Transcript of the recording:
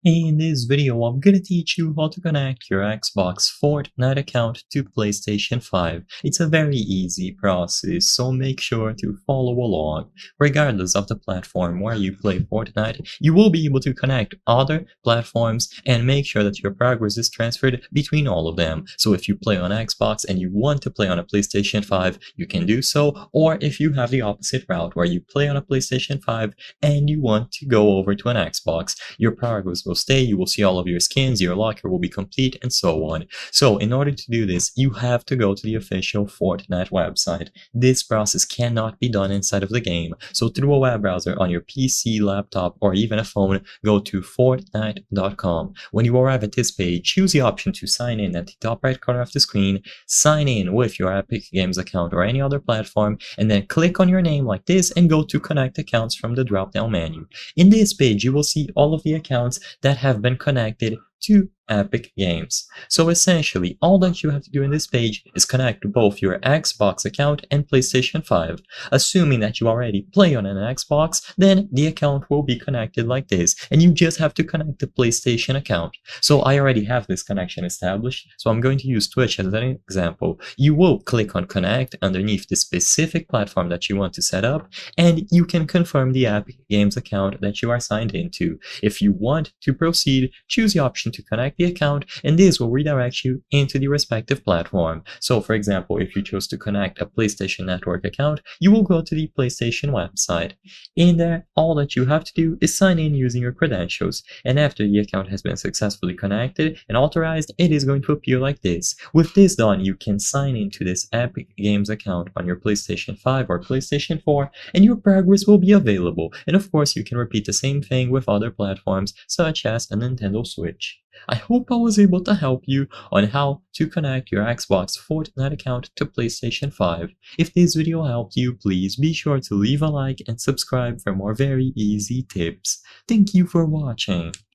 In this video, I'm gonna teach you how to connect your Xbox Fortnite account to PlayStation 5. It's a very easy process, so make sure to follow along. Regardless of the platform where you play Fortnite, you will be able to connect other platforms and make sure that your progress is transferred between all of them. So if you play on Xbox and you want to play on a PlayStation 5, you can do so, or if you have the opposite route where you play on a PlayStation 5 and you want to go over to an Xbox, your progress will stay, you will see all of your skins, your locker will be complete, and so on. So in order to do this, you have to go to the official Fortnite website. This process cannot be done inside of the game. So through a web browser on your PC, laptop, or even a phone, go to Fortnite.com. When you arrive at this page, choose the option to sign in at the top right corner of the screen, sign in with your Epic Games account or any other platform, and then click on your name like this and go to connect accounts from the drop-down menu. In this page, you will see all of the accounts that have been connected to Epic Games. So essentially, all that you have to do in this page is connect both your Xbox account and PlayStation 5. Assuming that you already play on an Xbox, then the account will be connected like this, and you just have to connect the PlayStation account. So I already have this connection established, so I'm going to use Twitch as an example. You will click on connect underneath the specific platform that you want to set up, and you can confirm the Epic Games account that you are signed into. If you want to proceed, choose the option to connect the account, and this will redirect you into the respective platform. So for example, if you chose to connect a PlayStation Network account, you will go to the PlayStation website. In there, all that you have to do is sign in using your credentials, and after the account has been successfully connected and authorized, it is going to appear like this. With this done, you can sign into this Epic Games account on your PlayStation 5 or PlayStation 4, and your progress will be available. And of course, you can repeat the same thing with other platforms such as a Nintendo Switch. I hope I was able to help you on how to connect your Xbox Fortnite account to PlayStation 5. If this video helped you, please be sure to leave a like and subscribe for more very easy tips. Thank you for watching.